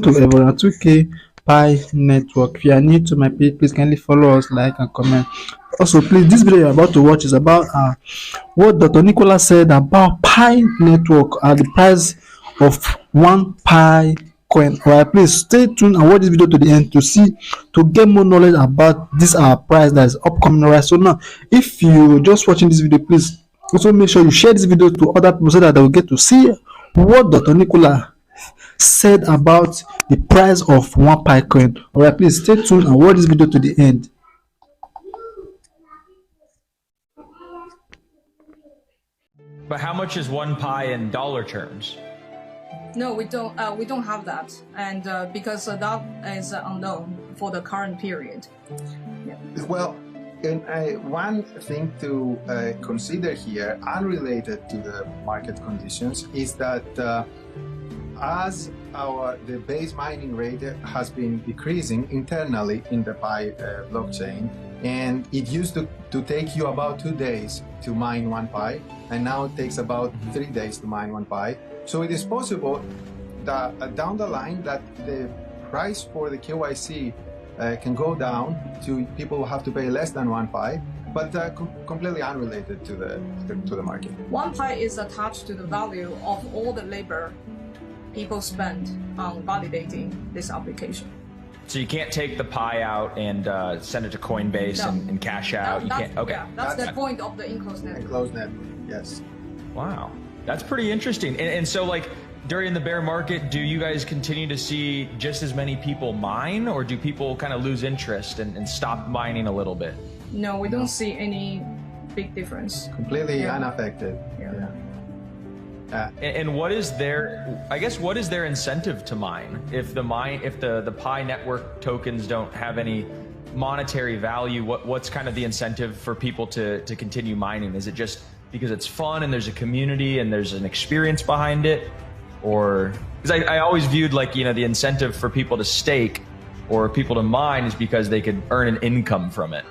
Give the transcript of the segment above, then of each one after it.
To everyone 2K Pi Network. If you are new to my page, please kindly follow us, like and comment. Also, please, this video you're about to watch is about what Dr. Nickolas said about Pi Network at the price of one Pi coin. Alright, please stay tuned and watch this video to the end to get more knowledge about this price that is upcoming. Alright, so now if you just watching this video, please also make sure you share this video to other people so that they will get to see what Dr. Nickolas said about the price of one Pi coin. Alright, please stay tuned and watch this video to the end. But how much is one pi in dollar terms? No, we don't. We don't have that, and because that is unknown for the current period. Yeah. Well, and one thing to consider here, unrelated to the market conditions, is that as the base mining rate has been decreasing internally in the Pi blockchain, and it used to take you about 2 days to mine one Pi, and now it takes about 3 days to mine one Pi. So it is possible that down the line that the price for the KYC can go down to people who have to pay less than one Pi, but completely unrelated to the market. One Pi is attached to the value of all the labor people spend on validating this application. So you can't take the pi out and send it to Coinbase and cash out. You can't. Okay. Yeah, that's the point of the enclosed network. Enclosed network, yes. Wow, that's pretty interesting. And so, like, during the bear market, do you guys continue to see just as many people mine, or do people kind of lose interest and stop mining a little bit? No, we don't see any big difference. Completely unaffected. Yeah. And what is their, I guess, what is their incentive to mine? If the Pi network tokens don't have any monetary value, what's kind of the incentive for people to continue mining? Is it just because it's fun and there's a community and there's an experience behind it? Or, because I always viewed, like, you know, the incentive for people to stake or people to mine is because they could earn an income from it.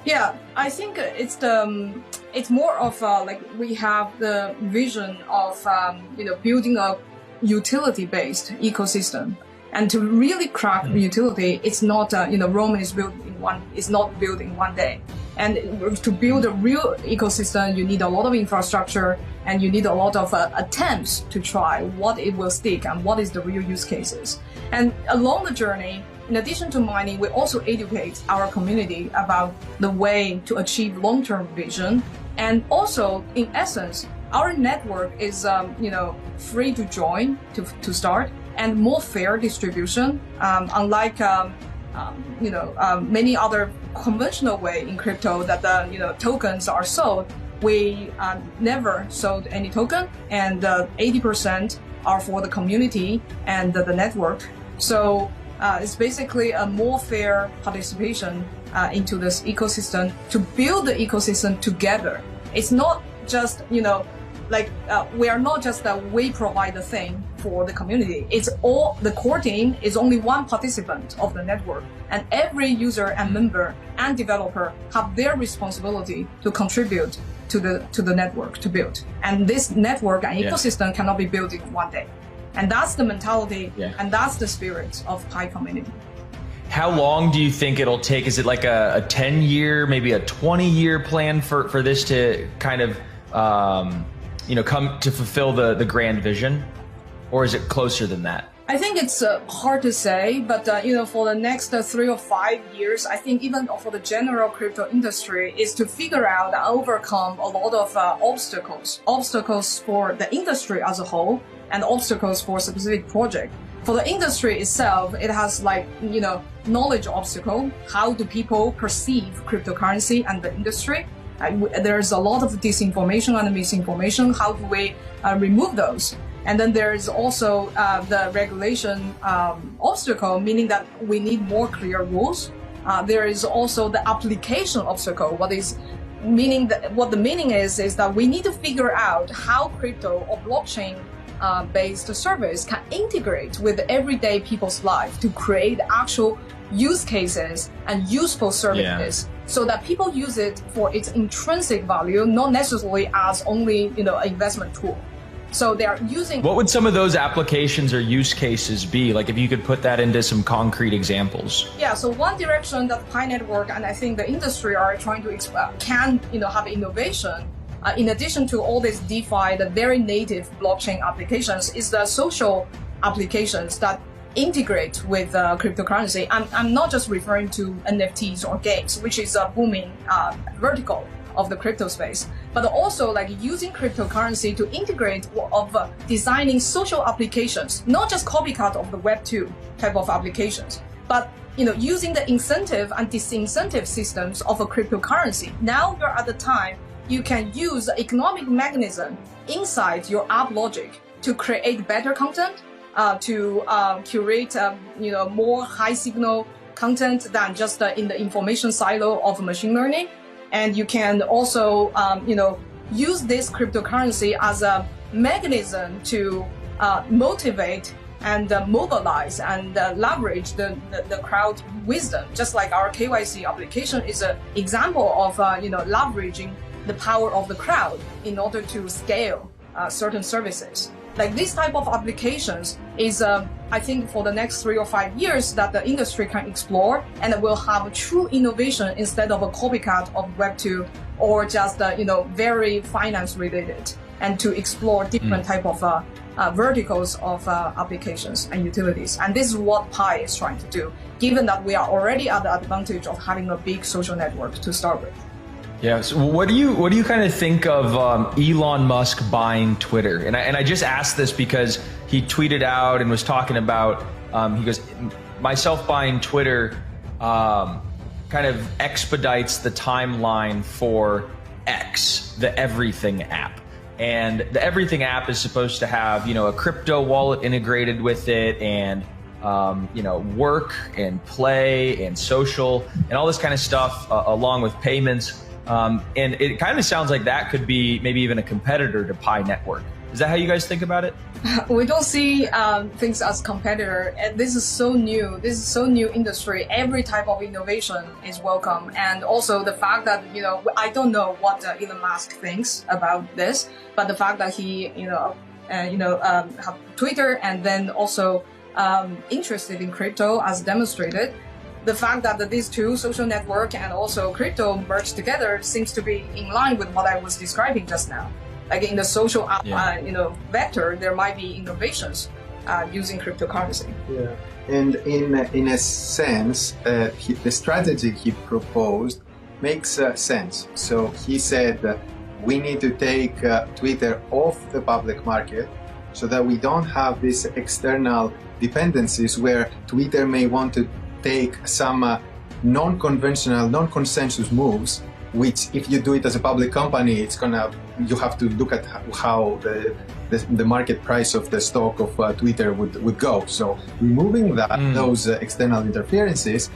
Yeah, I think it's more of like we have the vision of building a utility-based ecosystem, and to really crack utility, it's not Rome is built in one day. And to build a real ecosystem, you need a lot of infrastructure, and you need a lot of attempts to try what it will stick and what is the real use cases. And along the journey, in addition to mining, we also educate our community about the way to achieve long-term vision. And also, in essence, our network is free to join, to start, and more fair distribution. Unlike many other conventional way in crypto that tokens are sold, we never sold any token, and 80% are for the community and the network. So it's basically a more fair participation into this ecosystem, to build the ecosystem together. It's not just, we are not just that we provide the thing for the community. It's all, the core team is only one participant of the network, and every user and member and developer have their responsibility to contribute to the network to build. And this network and ecosystem cannot be built in one day. And that's the mentality, and that's the spirit of Pi community. How long do you think it'll take? Is it like a 10-year, maybe a 20-year plan for this to kind of, come to fulfill the grand vision? Or is it closer than that? I think it's hard to say, but for the next 3 or 5 years, I think even for the general crypto industry, is to figure out and overcome a lot of obstacles for the industry as a whole, and obstacles for a specific project. For the industry itself, it has knowledge obstacle. How do people perceive cryptocurrency and the industry? There's a lot of disinformation and misinformation. How do we remove those? And then there is also the regulation obstacle, meaning that we need more clear rules. There is also the application obstacle. What the meaning is that we need to figure out how crypto or blockchain based service can integrate with everyday people's life to create actual use cases and useful services, so that people use it for its intrinsic value, not necessarily as only an investment tool. So they are using. What would some of those applications or use cases be? Like if you could put that into some concrete examples. Yeah, so one direction that Pi Network and I think the industry are trying to can have innovation. In addition to all these DeFi, the very native blockchain applications, is the social applications that integrate with cryptocurrency. I'm not just referring to NFTs or games, which is a booming vertical of the crypto space, but also like using cryptocurrency to integrate of designing social applications, not just copycat of the Web2 type of applications, but using the incentive and disincentive systems of a cryptocurrency. Now you're at the time you can use the economic mechanism inside your app logic to create better content, to curate more high signal content than just in the information silo of machine learning. And you can also use this cryptocurrency as a mechanism to motivate and mobilize and leverage the crowd wisdom. Just like our KYC application is an example of leveraging the power of the crowd in order to scale certain services. Like this type of applications is, I think, for the next 3 or 5 years that the industry can explore, and it will have a true innovation instead of a copycat of Web2 or just very finance related, and to explore different type of verticals of applications and utilities. And this is what Pi is trying to do, given that we are already at the advantage of having a big social network to start with. Yeah. So what do you kind of think of Elon Musk buying Twitter? And I just asked this because he tweeted out and was talking about he goes, myself buying Twitter kind of expedites the timeline for X, the Everything app. And the Everything app is supposed to have a crypto wallet integrated with it, and work and play and social and all this kind of stuff along with payments. And it kind of sounds like that could be maybe even a competitor to Pi Network. Is that how you guys think about it? We don't see things as competitor, and this is so new. This is so new industry. Every type of innovation is welcome, and also the fact that I don't know what Elon Musk thinks about this, but the fact that he have Twitter and then also interested in crypto as demonstrated. The fact that these two, social network and also crypto, merged together seems to be in line with what I was describing just now. Like in the social vector, there might be innovations using cryptocurrency. Yeah, and in a sense, the strategy he proposed makes sense. So he said that we need to take Twitter off the public market so that we don't have these external dependencies where Twitter may want to take some non-conventional, non-consensus moves, which if you do it as a public company, you have to look at how the market price of the stock of Twitter would go. So removing those external interferences,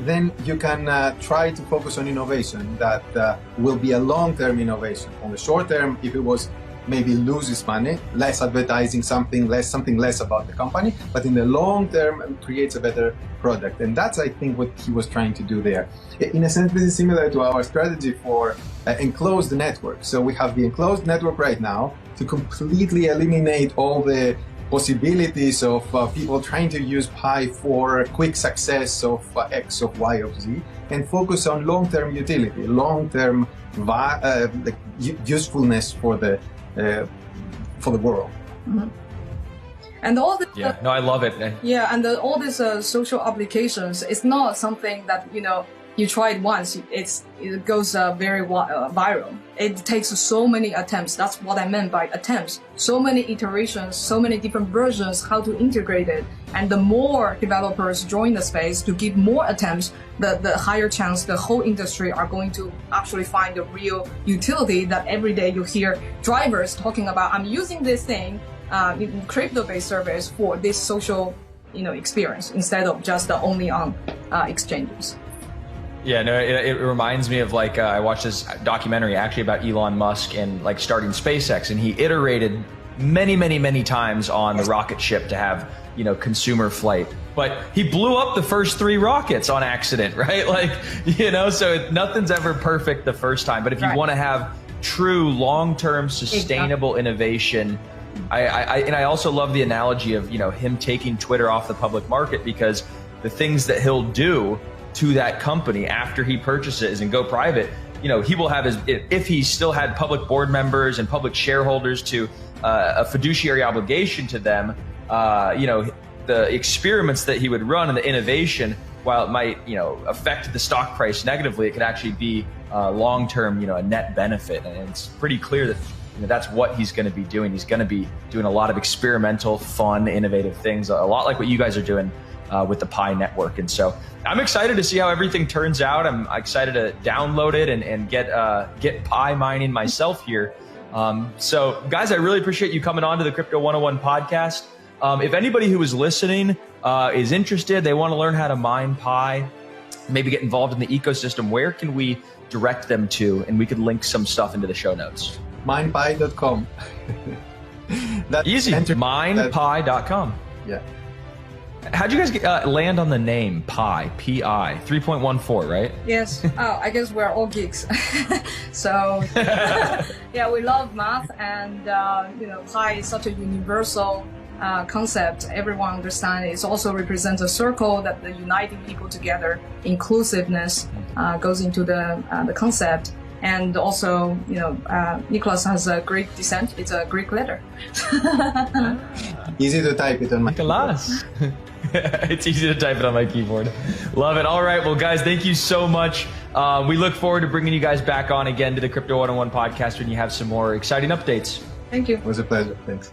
then you can try to focus on innovation that will be a long-term innovation. On the short term, if it was maybe loses money, less advertising, something less about the company, but in the long term it creates a better product. And that's, I think, what he was trying to do there. In a sense, this is similar to our strategy for enclosed network. So we have the enclosed network right now to completely eliminate all the possibilities of people trying to use Pi for quick success of X, of Y, of Z, and focus on long-term utility, long-term usefulness for the world. Mm-hmm. And all the I love it. Yeah, and all these social applications, it's not something that you try it once, it goes very viral. It takes so many attempts. That's what I meant by attempts. So many iterations, so many different versions, how to integrate it. And the more developers join the space to give more attempts, the higher chance the whole industry are going to actually find a real utility that every day you hear drivers talking about, I'm using this thing, crypto-based service for this social experience instead of just only on exchanges. Yeah, no, it reminds me of I watched this documentary actually about Elon Musk and starting SpaceX, and he iterated many times on the rocket ship to have, consumer flight. But he blew up the first 3 rockets on accident, right? So nothing's ever perfect the first time. But if you want to have true long-term sustainable innovation, And I also love the analogy of, you know, him taking Twitter off the public market, because the things that he'll do to that company after he purchases and go private, you know, he will have his, if he still had public board members and public shareholders to a fiduciary obligation to them, you know, the experiments that he would run and the innovation, while it might, you know, affect the stock price negatively, it could actually be long-term, you know, a net benefit. And it's pretty clear that, you know, that's what he's going to be doing. He's going to be doing a lot of experimental, fun, innovative things, a lot like what you guys are doing with the Pi network. And so I'm excited to see how everything turns out. I'm excited to download it and get Pi mining myself here. So guys, I really appreciate you coming on to the Crypto 101 podcast. If anybody who is listening is interested, they want to learn how to mine Pi, maybe get involved in the ecosystem, where can we direct them to? And we could link some stuff into the show notes. Minepi.com. Easy. Minepi.com. Yeah. How'd you guys land on the name Pi? P-I 3.14, right? Yes. Oh, I guess we're all geeks. So, yeah, we love math, and you know, Pi is such a universal concept. Everyone understands. It also represents a circle that the uniting people together. Inclusiveness goes into the concept. And also, you know, Nickolas has a Greek descent. It's a Greek letter. Easy to type it on my Nickolas. It's easy to type it on my keyboard. Love it. All right. Well, guys, thank you so much. We look forward to bringing you guys back on again to the Crypto 101 podcast when you have some more exciting updates. Thank you. It was a pleasure. Thanks.